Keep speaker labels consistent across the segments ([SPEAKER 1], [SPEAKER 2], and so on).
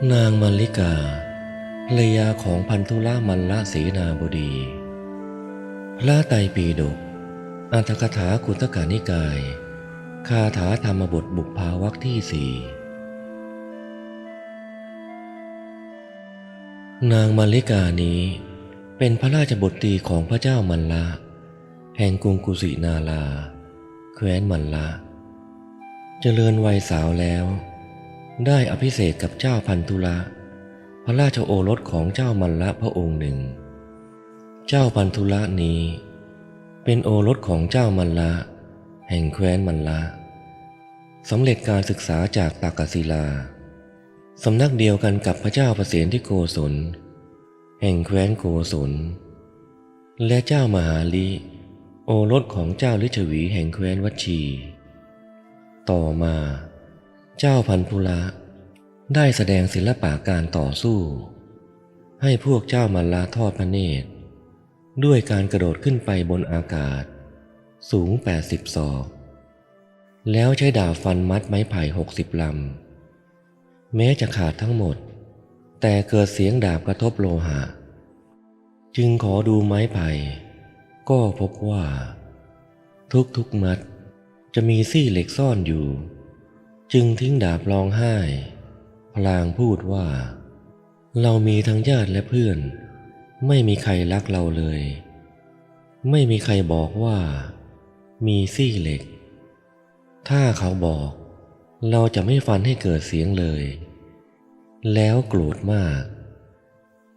[SPEAKER 1] นางมัลลิกาภรรยาของพันธุลมัลลเสนาบดีพระไตรปิฎกอรรถกถาคุตกนิกายคาถาธรรมบทบุพภาวรรคที่สี่นางมัลลิกานี้เป็นพระราชบุตรีของพระเจ้ามัลละแห่งกรุงกุสินาราแคว้นมัลละเจริญวัยสาวแล้วได้อภิเษกกับเจ้าพันธุละพระราชโอรสของเจ้ามัลละพระองค์หนึ่งเจ้าพันธุละนี้เป็นโอรสของเจ้ามัลละแห่งแคว้นมัลละสำเร็จการศึกษาจากตากศิลาสำนักเดียวกันกับพระเจ้าประเสนที่โกศลแห่งแคว้นโกศลและเจ้ามหาลิโอรสของเจ้าฤชวีแห่งแคว้นวัชชีต่อมาเจ้าพันธุละได้แสดงศิลปะการต่อสู้ให้พวกเจ้ามัลละทอดพระเนตรด้วยการกระโดดขึ้นไปบนอากาศสูง80 ศอกแล้วใช้ดาบฟันมัดไม้ไผ่60 ลำแม้จะขาดทั้งหมดแต่เกิดเสียงดาบกระทบโลหะจึงขอดูไม้ไผ่ก็พบว่าทุกมัดจะมีซี่เหล็กซ่อนอยู่จึงทิ้งดาบร้องไห้พลางพูดว่าเรามีทั้งญาติและเพื่อนไม่มีใครรักเราเลยไม่มีใครบอกว่ามีซี่เหล็กถ้าเขาบอกเราจะไม่ฟันให้เกิดเสียงเลยแล้วโกรธมาก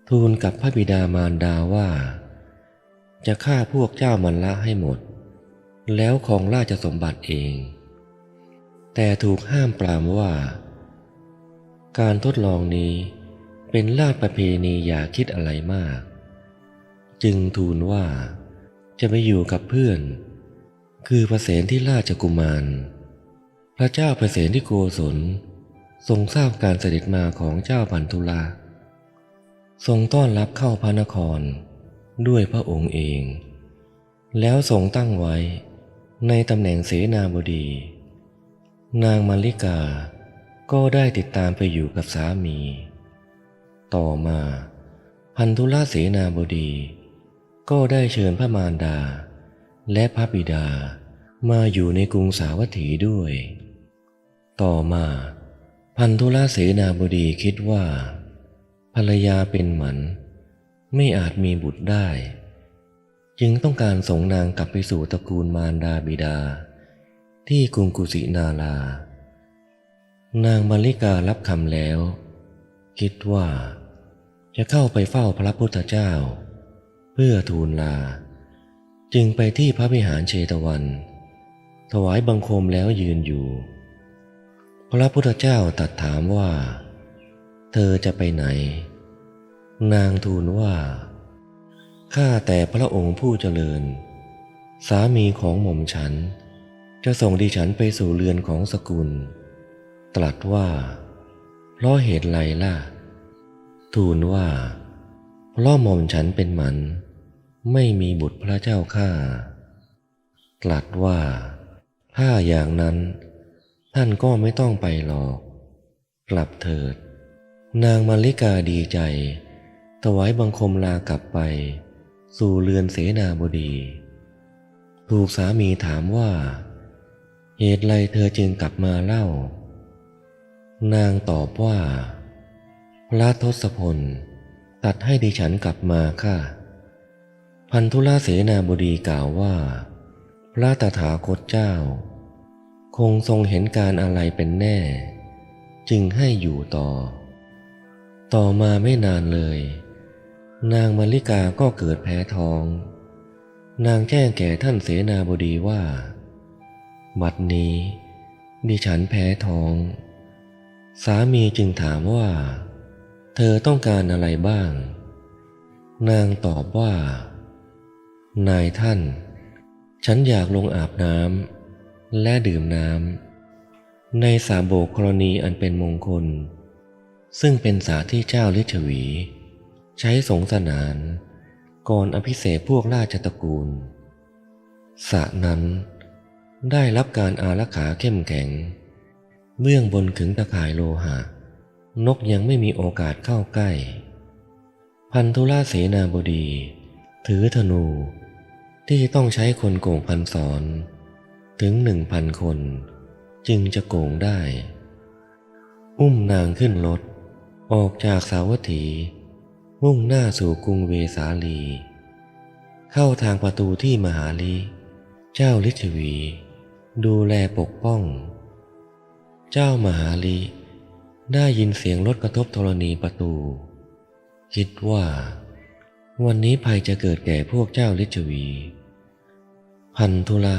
[SPEAKER 1] ทูลกับพระบิดามารดาว่าจะฆ่าพวกเจ้ามัลละให้หมดแล้วครองราชสมบัติเองแต่ถูกห้ามปรามว่าการทดลองนี้เป็นราชประเพณีอย่าคิดอะไรมากจึงทูลว่าจะไปอยู่กับเพื่อนคือพระเสนที่ราชกุมารพระเจ้าพระเสนที่โกศลทรงทราบการเสด็จมาของเจ้าพันธุละทรงต้อนรับเข้าพระนครด้วยพระองค์เองแล้วทรงตั้งไว้ในตำแหน่งเสนาบดีนางมัลลิกาก็ได้ติดตามไปอยู่กับสามีต่อมาพันธุละเสนาบดีก็ได้เชิญพระมารดาและพระบิดามาอยู่ในกรุงสาวัตถีด้วยต่อมาพันธุละเสนาบดีคิดว่าภรรยาเป็นหมันไม่อาจมีบุตรได้จึงต้องการส่งนางกลับไปสู่ตระกูลมารดาบิดาที่กรุงกุสินารานางมัลลิการับคำแล้วคิดว่าจะเข้าไปเฝ้าพระพุทธเจ้าเพื่อทูลลาจึงไปที่พระวิหารเชตวันถวายบังคมแล้วยืนอยู่พระพุทธเจ้าตรัสถามว่าเธอจะไปไหนนางทูลว่าข้าแต่พระองค์ผู้เจริญสามีของหม่อมฉันจะส่งดิฉันไปสู่เรือนของสกุลตรัสว่าเพราะเหตุไรล่ะทูลว่าเพราะหม่อมฉันเป็นหมันไม่มีบุตรพระเจ้าข้าตรัสว่าถ้าอย่างนั้นท่านก็ไม่ต้องไปหรอกกลับเถิดนางมัลลิกาดีใจถวายบังคมลากลับไปสู่เรือนเสนาบดีถูกสามีถามว่าเหตุไรเธอจึงกลับมาเล่านางตอบว่าพระทศพลตัดให้ดิฉันกลับมาค่ะพันธุละเสนาบดีกล่าวว่าพระตถาคตเจ้าคงทรงเห็นการอะไรเป็นแน่จึงให้อยู่ต่อมาไม่นานเลยนางมัลลิกาก็เกิดแพ้ท้องนางแจ้งแก่ท่านเสนาบดีว่าบัดนี้ดิฉันแพ้ท้องสามีจึงถามว่าเธอต้องการอะไรบ้างนางตอบว่านายท่านฉันอยากลงอาบน้ำและดื่มน้ำในสาโบกกรณีอันเป็นมงคลซึ่งเป็นสาที่เจ้าฤชวีใช้สงสนานก่อนอภิเษกพวกราชตระกูลสระนั้นได้รับการอารักขาเข้มแข็งเบื้องบนขึงตะข่ายโลหะ นกยังไม่มีโอกาสเข้าใกล้พันธุลเสนาบดีถือธนูที่ต้องใช้คนโก่งพันศรถึง1,000 คนจึงจะโก่งได้อุ้มนางขึ้นรถออกจากสาวัตถีมุ่งหน้าสู่กรุงเวสาลีเข้าทางประตูที่มหาลิเจ้าฤชวีดูแลปกป้องเจ้ามหาลิได้ยินเสียงรถกระทบธรณีประตูคิดว่าวันนี้ภัยจะเกิดแก่พวกเจ้าฤชวีพันธุละ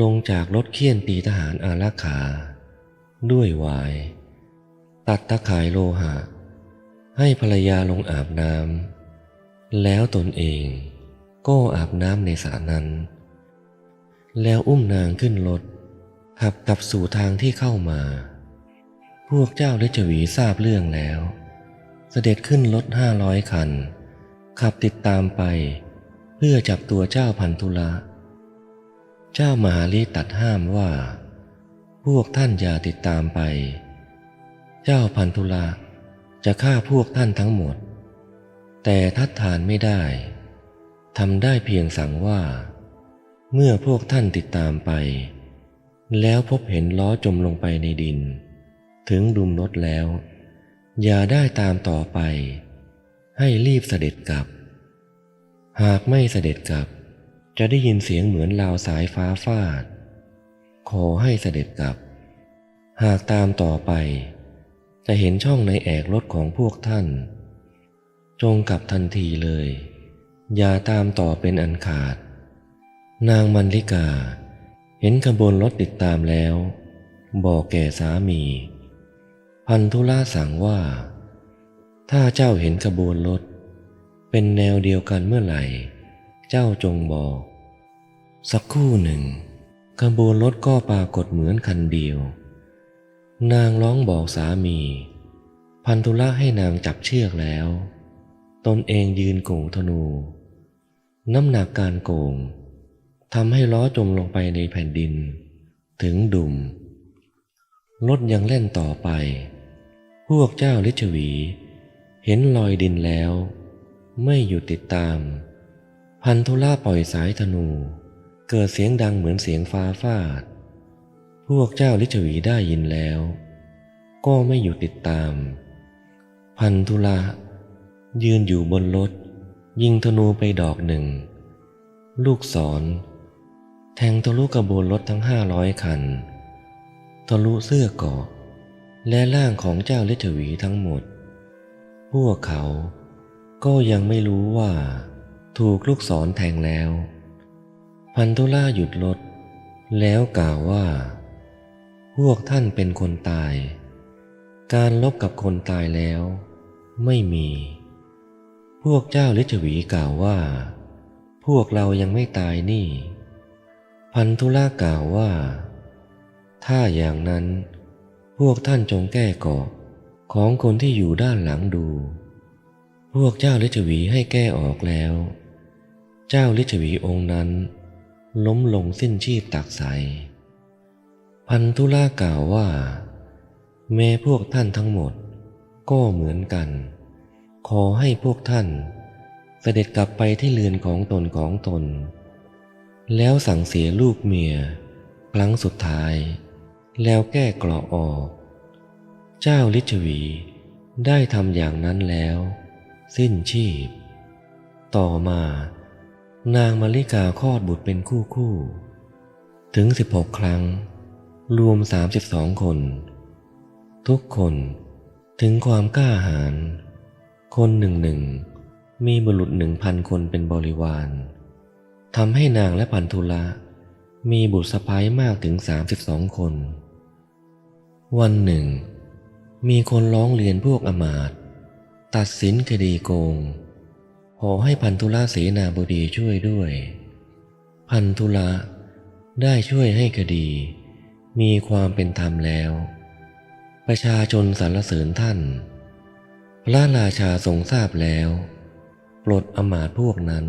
[SPEAKER 1] ลงจากรถเฆี่ยนตีทหารอารักขาด้วยหวายตัดตะข่ายโลหะให้ภรรยาลงอาบน้ำแล้วตนเองก็อาบน้ำในสระนั้นแล้วอุ้มนางขึ้นรถขับกลับสู่ทางที่เข้ามาพวกเจ้าฤชวีทราบเรื่องแล้วเสด็จขึ้นรถ500 คันขับติดตามไปเพื่อจับตัวเจ้าพันธุละเจ้ามหาลิตัดห้ามว่าพวกท่านอย่าติดตามไปเจ้าพันธุละจะฆ่าพวกท่านทั้งหมดแต่ทัดทานไม่ได้ทำได้เพียงสั่งว่าเมื่อพวกท่านติดตามไปแล้วพบเห็นล้อจมลงไปในดินถึงดุมรถแล้วอย่าได้ตามต่อไปให้รีบเสด็จกลับหากไม่เสด็จกลับจะได้ยินเสียงเหมือนราวสายฟ้าฟาดขอให้เสด็จกลับหากตามต่อไปจะเห็นช่องในแอกรถของพวกท่านจงกลับทันทีเลยอย่าตามต่อเป็นอันขาดนางมัลลิกาเห็นขบวนรถติดตามแล้วบอกแก่สามีพันธุละสั่งว่าถ้าเจ้าเห็นขบวนรถเป็นแนวเดียวกันเมื่อไหร่เจ้าจงบอกสักครู่หนึ่งขบวนรถก็ปรากฏเหมือนคันเดียวนางร้องบอกสามีพันธุละให้นางจับเชือกแล้วตนเองยืนโก่งธนูน้ำหนักการโก่งทำให้ล้อจมลงไปในแผ่นดินถึงดุมรถยังเล่นต่อไปพวกเจ้าฤชวีเห็นรอยดินแล้วไม่หยุดติดตามพันธุละปล่อยสายธนูเกิดเสียงดังเหมือนเสียงฟ้าฟาดพวกเจ้าฤชวีได้ยินแล้วก็ไม่หยุดติดตามพันธุละยืนอยู่บนรถยิงธนูไปดอกหนึ่งลูกศรแทงทะลุกระบวนรถทั้ง500 คันทะลุเสื้อเกราะและร่างของเจ้าฤชวีทั้งหมดพวกเขาก็ยังไม่รู้ว่าถูกลูกศรแทงแล้วพันธุละหยุดรถแล้วกล่าวว่าพวกท่านเป็นคนตายการลบกับคนตายแล้วไม่มีพวกเจ้าฤชวีกล่าวว่าพวกเรายังไม่ตายนี่พันธุละกล่าวว่าถ้าอย่างนั้นพวกท่านจงแก้เกราะของคนที่อยู่ด้านหลังดูพวกเจ้าฤชวีให้แก้ออกแล้วเจ้าฤชวีองค์นั้นล้มลงสิ้นชีพตักใสพันธุละกล่าวว่าแม้พวกท่านทั้งหมดก็เหมือนกันขอให้พวกท่านเสด็จกลับไปที่เรือนของตนแล้วสั่งเสียลูกเมียครั้งสุดท้ายแล้วแก้เกราะออกเจ้าฤชวีได้ทำอย่างนั้นแล้วสิ้นชีพต่อมานางมัลลิกาคลอดบุตรเป็นคู่ถึง16 ครั้งรวม32 คนทุกคนถึงความกล้าหาญคนหนึ่งมีบุรุษ1,000 คนเป็นบริวารทำให้นางและพันธุละมีบุตรสะใภ้มากถึง32 คนวันหนึ่งมีคนร้องเรียนพวกอมาตย์ตัดสินคดีโกงขอให้พันธุละเสนาบดีช่วยด้วยพันธุละได้ช่วยให้คดีมีความเป็นธรรมแล้วประชาชนสรรเสริญท่านพระราชาทรงทราบแล้วปลดอมาตย์พวกนั้น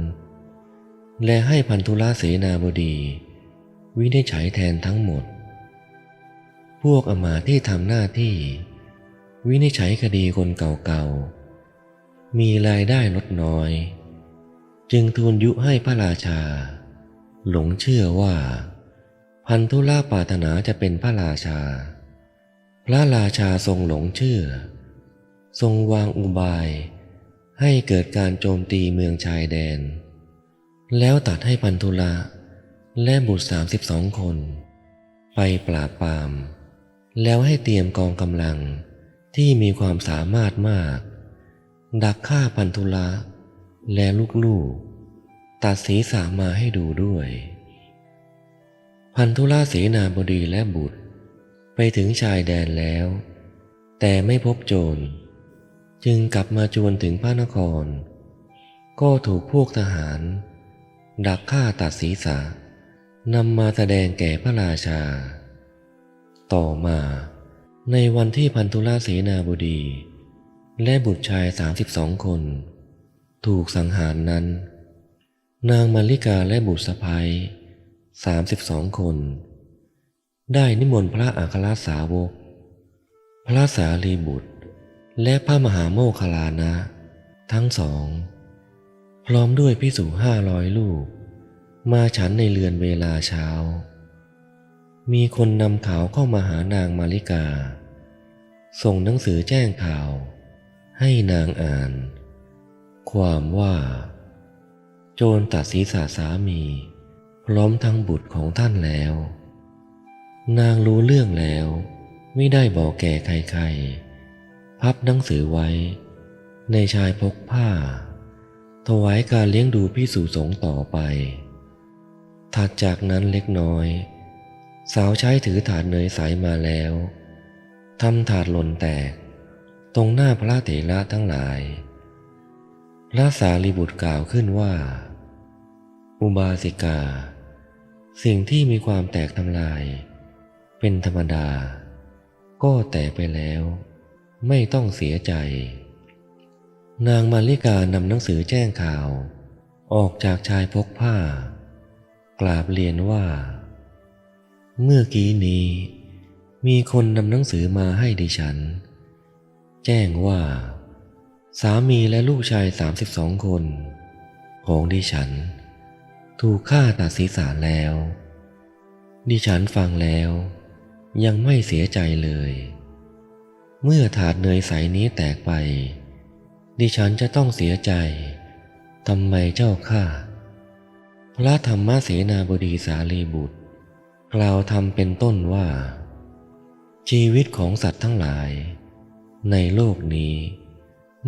[SPEAKER 1] และให้พันธุละเสนาบดีวินิจฉัยแทนทั้งหมดพวกอมาตย์ที่ทำหน้าที่ วินิจฉัยคดีคนเก่าๆมีรายได้ลดน้อยจึงทูลยุให้พระราชาหลงเชื่อว่าพันธุลาปรารถนาจะเป็นพระราชาพระราชาทรงหลงเชื่อทรงวางอุบายให้เกิดการโจมตีเมืองชายแดนแล้วตัดให้พันธุละและบุตร32 คนไปปราบปรามแล้วให้เตรียมกองกำลังที่มีความสามารถมากดักฆ่าพันธุละและลูกๆตัดศีรษะมาให้ดูด้วยพันธุละเสนาบดีและบุตรไปถึงชายแดนแล้วแต่ไม่พบโจรจึงกลับมาจวนถึงพระนครก็ถูกพวกทหารดักฆ่าตัดศีรษะนำมาแสดงแก่พระราชาต่อมาในวันที่พันธุละเสนาบดีและบุตรชาย32 คนถูกสังหารนั้นนางมัลลิกาและบุตรสะใภ้32 คนได้นิมนต์พระอัครสาวกพระสารีบุตรและพระมหาโมคคัลลานะทั้งสองพร้อมด้วยภิกษุ500 รูปมาฉันในเรือนเวลาเช้ามีคนนำข่าวเข้ามาหานางมาริกาส่งหนังสือแจ้งข่าวให้นางอ่านความว่าโจรตัดศีรษะสามีพร้อมทั้งบุตรของท่านแล้วนางรู้เรื่องแล้วไม่ได้บอกแก่ใครๆพับหนังสือไว้ในชายพกผ้าถวายการเลี้ยงดูภิกษุสงฆ์ต่อไปถัดจากนั้นเล็กน้อยสาวใช้ถือถาดเนยใสมาแล้วทำถาดหล่นแตกตรงหน้าพระเถระทั้งหลายพระสารีบุตรกล่าวขึ้นว่าอุบาสิกาสิ่งที่มีความแตกทำลายเป็นธรรมดาก็แตกไปแล้วไม่ต้องเสียใจนางมาริกานำหนังสือแจ้งข่าวออกจากชายพกผ้ากราบเรียนว่าเมื่อกี้นี้มีคนนำหนังสือมาให้ดิฉันแจ้งว่าสามีและลูกชาย32 คนของดิฉันถูกฆ่าตัดศีรษะแล้วดิฉันฟังแล้วยังไม่เสียใจเลยเมื่อถาดเนยใสนี้แตกไปดิฉันจะต้องเสียใจทำไมเจ้าข้าพระธรรมเสนาบดีสารีบุตรกล่าวธรรมเป็นต้นว่าชีวิตของสัตว์ทั้งหลายในโลกนี้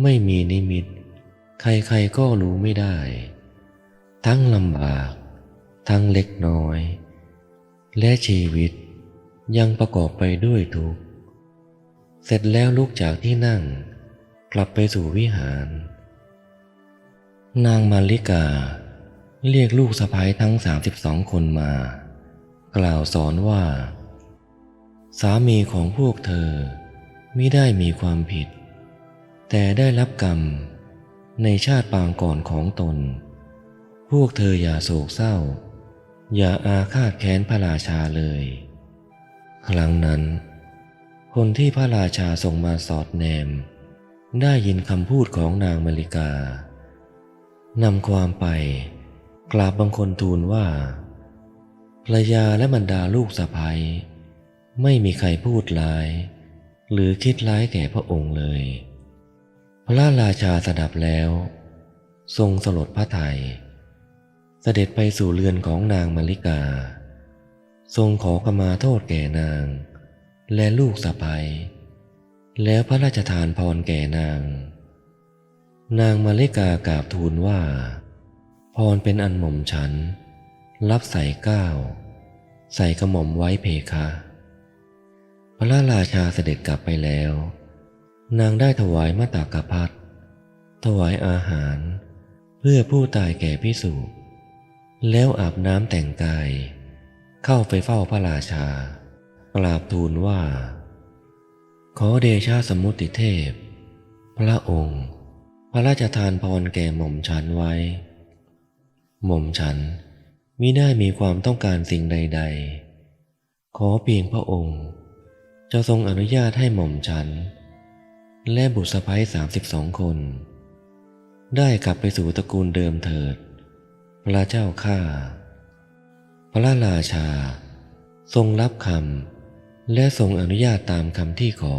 [SPEAKER 1] ไม่มีนิมิตใครๆก็รู้ไม่ได้ทั้งลำบากทั้งเล็กน้อยและชีวิตยังประกอบไปด้วยทุกข์เสร็จแล้วลุกจากที่นั่งกลับไปสู่วิหารนางมาริกาเรียกลูกสะใภ้ทั้ง32 คนมากล่าวสอนว่าสามีของพวกเธอมิได้มีความผิดแต่ได้รับกรรมในชาติปางก่อนของตนพวกเธออย่าโศกเศร้าอย่าอาฆาตแค้นพระราชาเลยครั้งนั้นคนที่พระราชาส่งมาสอดแนมได้ยินคำพูดของนางมาริกานำความไปกราบบังคมทูลว่าภรรยาและบรรดาลูกสะใภ้ไม่มีใครพูดร้ายหรือคิดร้ายแก่พระองค์เลยพระราชาสดับแล้วทรงสลดพระทัยเสด็จไปสู่เรือนของนางมาริกาทรงขอขมาโทษแก่นางและลูกสะใภ้แล้วพระราชทานพรแก่นางมาริกากราบทูลว่าพรเป็นอันหม่อมฉันรับใส่เกล้าใส่กระหม่อมไว้เพคะพระราชาเสด็จกลับไปแล้วนางได้ถวายมตากภัตถวายอาหารเพื่อผู้ตายแก่ภิกษุแล้วอาบน้ำแต่งกายเข้าไปเฝ้าพระราชากราบทูลว่าขอเดชะสมมุติเทพพระองค์พระราชทานพรแก่หม่อมฉันไว้หม่อมฉันมิได้มีความต้องการสิ่งใดๆขอเพียงพระองค์จะทรงอนุญาตให้หม่อมฉัน และบุตรสะใภ้32 คน ได้กลับไปสู่ตระกูลเดิมเถิดพระเจ้าข้าพระราชาทรงรับคำและทรงอนุญาตตามคำที่ขอ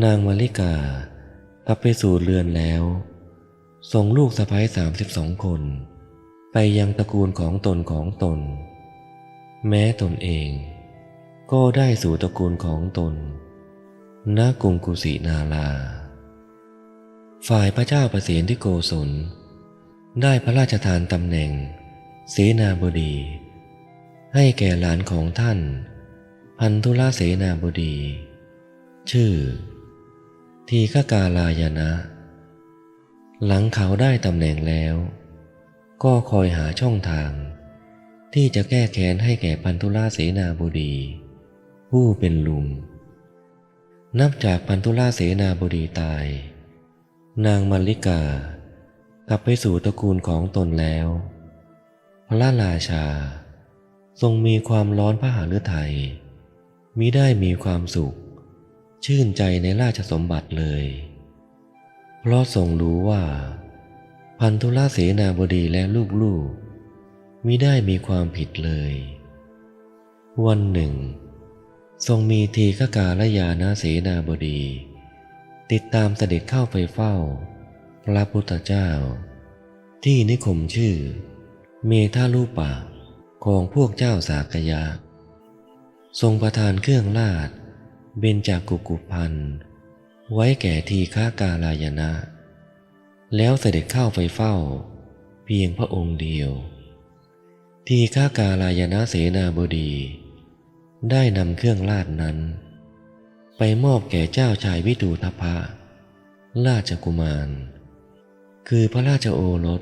[SPEAKER 1] นางมาริกากลับไปสู่เรือนแล้วส่งลูกสะใภ้32 คนไปยังตระกูลของตนแม้ตนเองก็ได้สู่ตระกูลของตนณกรุงกุสินาราฝ่ายพระเจ้าประเสนที่โกศลได้พระราชทานตำแหน่งเสนาบดีให้แก่หลานของท่านพันธุลเสนาบดีชื่อทีฆกาลายนะหลังเขาได้ตำแหน่งแล้วก็คอยหาช่องทางที่จะแก้แค้นให้แก่พันธุลเสนาบดีผู้เป็นลุงนับจากพันธุลเสนาบดีตายนางมัลลิกากลับไปสู่ตระกูลของตนแล้วพระราชาทรงมีความร้อนพระหฤทัยมิได้มีความสุขชื่นใจในราชสมบัติเลยเพราะทรงรู้ว่าพันธุลเสนาบดีและลูกๆมิได้มีความผิดเลยวันหนึ่งทรงมีทีฆกาลยานะเสนาบดีติดตามเสด็จเข้าไปเฝ้าพระพุทธเจ้าที่นิคมชื่อเมธาลูปะของพวกเจ้าสากยะทรงประทานเครื่องราชเบญจกุกุภัณฑ์ไว้แก่ทีฆกาลายนะแล้วเสด็จเข้าไปเฝ้าเพียงพระองค์เดียวทีฆกาลายนะเสนาบดีได้นำเครื่องราชนั้นไปมอบแก่เจ้าชายวิทูธพะราชกุมารคือพระราชโอรส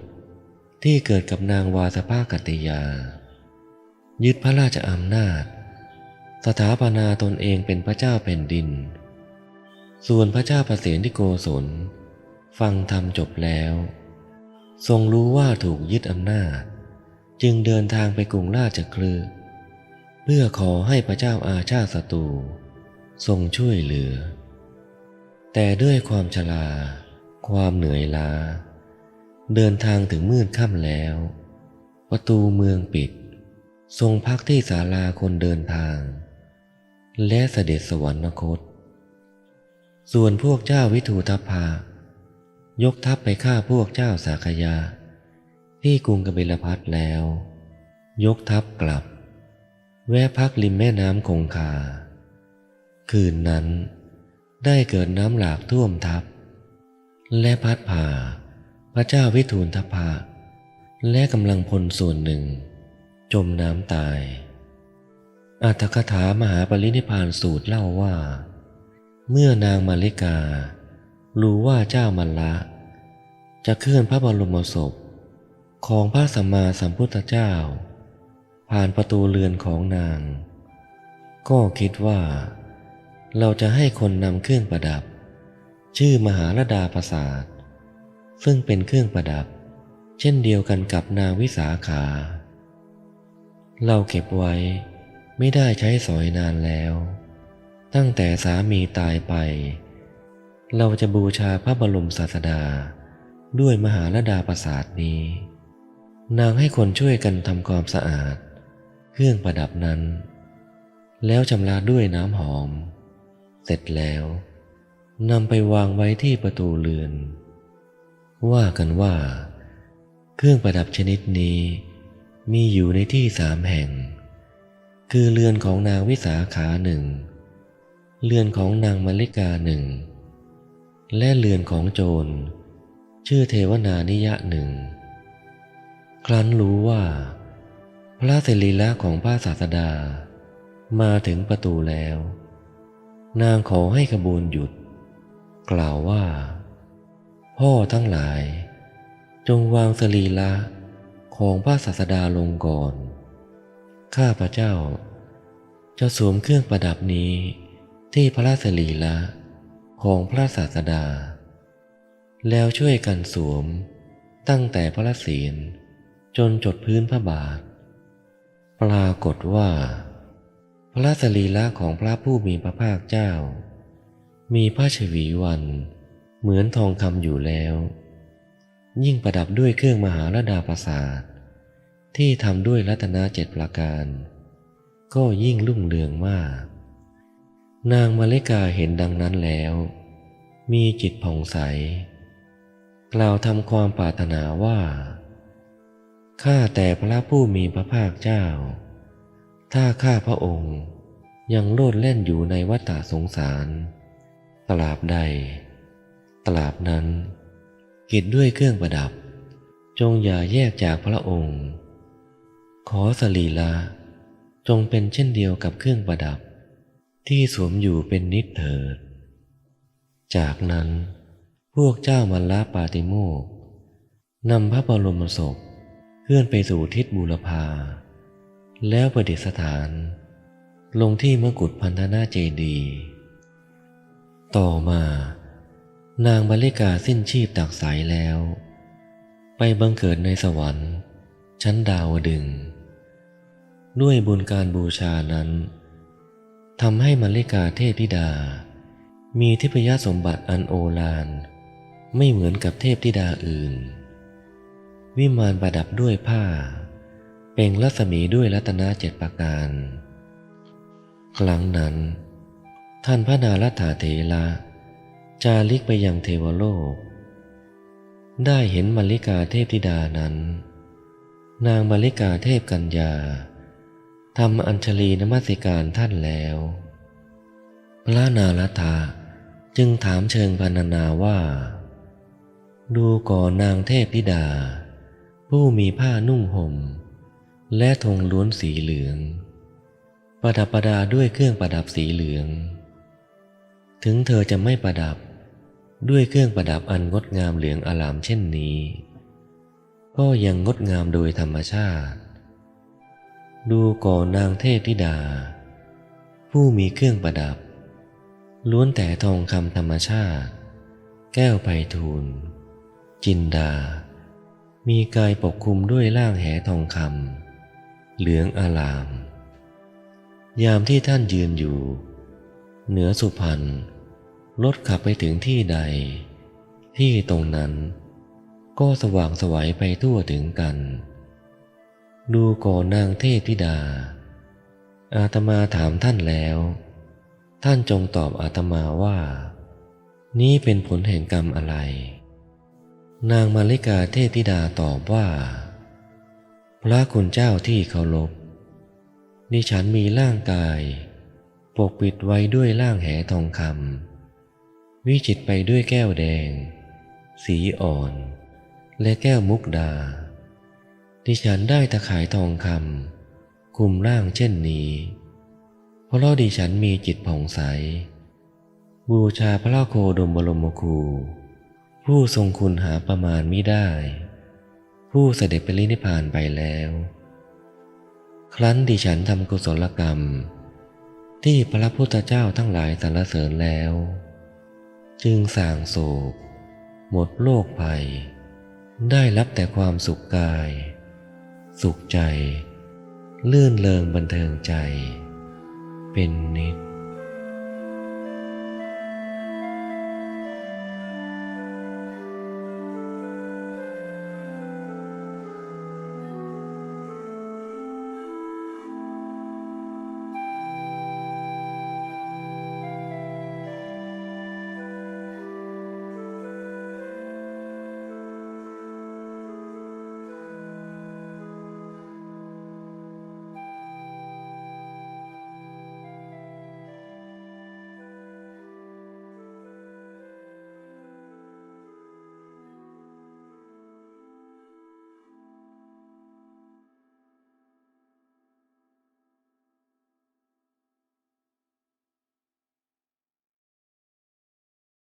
[SPEAKER 1] ที่เกิดกับนางวาสภกัตติยายึดพระราชอำนาจสถาปนาตนเองเป็นพระเจ้าแผ่นดินส่วนพระเจ้าประเสนที่โกศลฟังธรรมจบแล้วทรงรู้ว่าถูกยึดอำนาจจึงเดินทางไปกรุงราชคฤห์เพื่อขอให้พระเจ้าอาชาติศัตรูทรงช่วยเหลือแต่ด้วยความชราความเหนื่อยล้าเดินทางถึงมืดค่ำแล้วประตูเมืองปิดทรงพักที่ศาลาคนเดินทางและเสด็จสวรรคตส่วนพวกเจ้าวิทูธพายกทัพไปฆ่าพวกเจ้าสากยะที่กรุงกบิลพัสแล้วยกทัพกลับแวะพักริมแม่น้ำคงคาคืนนั้นได้เกิดน้ำหลากท่วมทัพและพัดผ่าพระเจ้าวิทูลทพะและกำลังพลส่วนหนึ่งจมน้ำตายอรรถกถามหาปรินิพพานสูตรเล่าว่าเมื่อนางมาริการู้ว่าเจ้ามัลละจะเคลื่อนพระบรมศพของพระสัมมาสัมพุทธเจ้าผ่านประตูเรือนของนางก็คิดว่าเราจะให้คนนำเครื่องประดับชื่อมหาลดาประสาทซึ่งเป็นเครื่องประดับเช่นเดียวกันกับนางวิสาขาเราเก็บไว้ไม่ได้ใช้สอยนานแล้วตั้งแต่สามีตายไปเราจะบูชาพระบรมศาสดาด้วยมหาลดาประสาทนี้นางให้คนช่วยกันทำความสะอาดเครื่องประดับนั้นแล้วชำระด้วยน้ำหอมเสร็จแล้วนำไปวางไว้ที่ประตูเรือนว่ากันว่าเครื่องประดับชนิดนี้มีอยู่ในที่3 แห่งคือเรือนของนางวิสาขา1เรือนของนางมัลลิกา1และเรือนของโจรชื่อเทวนานิยะ1ครั้นรู้ว่าพระสิริละของพระศาสดามาถึงประตูแล้วนางขอให้ขบวนหยุดกล่าวว่าพ่อทั้งหลายจงวางสรีระของพระศาสดาลงก่อนข้าพเจ้าจะสวมเครื่องประดับนี้ที่พระสรีระของพระศาสดาแล้วช่วยกันสวมตั้งแต่พระศีรจนจดพื้นพระบาทปรากฏว่าพระสรีระของพระผู้มีพระภาคเจ้า มีผ้าฉวีวันเหมือนทองคำอยู่แล้ว ยิ่งประดับด้วยเครื่องมหาราดาปราสาทที่ทำด้วยรัตนะ7ประการก็ยิ่งรุ่งเรืองมากนางมาริกาเห็นดังนั้นแล้วมีจิตผ่องใสกล่าวทำความปรารถนาว่าข้าแต่พระผู้มีพระภาคเจ้าถ้าข้าพระองค์ยังโลดแล่นอยู่ในวัฏสงสารตราบใดตราบนั้นกิจด้วยเครื่องประดับจงอย่าแยกจากพระองค์ขอสรีระจงเป็นเช่นเดียวกับเครื่องประดับที่สวมอยู่เป็นนิจเถิดจากนั้นพวกเจ้ามัลลปาติโมกข์นำพระบรมศพเคลื่อนไปสู่ทิศบูรพาแล้วประดิษฐานลงที่มกุฏพันธนาเจดีย์ต่อมานางมาริกาสิ้นชีพตักสายแล้วไปบังเกิดในสวรรค์ชั้นดาวดึงส์ด้วยบุญการบูชานั้นทำให้มาริกาเทพธิดามีทิพยสมบัติอันโอฬารไม่เหมือนกับเทพธิดาอื่นวิมานประดับด้วยผ้าเปล่งรัศมีด้วยรัตนะ7ประการครั้งนั้นท่านพระนารัตถเถระจาริกไปยังเทวโลกได้เห็นมาริกาเทพธิดานั้นนางมาริกาเทพกัญญาทำอัญชลีนมัสการท่านแล้วพระนารัตถะจึงถามเชิงพรรณนาว่าดูก่อนนางเทพธิดาผู้มีผ้านุ่งห่มและธงล้วนสีเหลืองประดับประดาด้วยเครื่องประดับสีเหลืองถึงเธอจะไม่ประดับด้วยเครื่องประดับอันงดงามเหลืองอลามเช่นนี้ก็ยังงดงามโดยธรรมชาติดูก่อนนางเทพธิดาผู้มีเครื่องประดับล้วนแต่ทองคำธรรมชาติแก้วไพฑูรย์จินดามีกายปกคลุมด้วยล่างแหทองคำเหลืองอลามยามที่ท่านยืนอยู่เหนือสุพรรณรถขับไปถึงที่ใดที่ตรงนั้นก็สว่างไสวไปทั่วถึงกันดูก่อนนางเทพธิดาอาตมาถามท่านแล้วท่านจงตอบอาตมาว่านี้เป็นผลแห่งกรรมอะไรนางมาริกาเทพธิดาตอบว่าพระคุณเจ้าที่เคารพดิฉันมีร่างกายปกปิดไว้ด้วยล่างแหทองคำวิจิตรไปด้วยแก้วแดงสีอ่อนและแก้วมุกดาดิฉันได้ตะข่ายทองคำคลุมร่างเช่นนี้เพราะดิฉันมีจิตผ่องใสบูชาพระโคดมบรมครูผู้ทรงคุณหาประมาณมิได้ผู้เสด็จไปนิพพานไปแล้วครั้นดิฉันทำกุศลกรรมที่พระพุทธเจ้าทั้งหลายสรรเสริญแล้วจึงส่างโศกหมดโรคภัยได้รับแต่ความสุขกายสุขใจลื่นเริงบันเทิงใจเป็นนิจ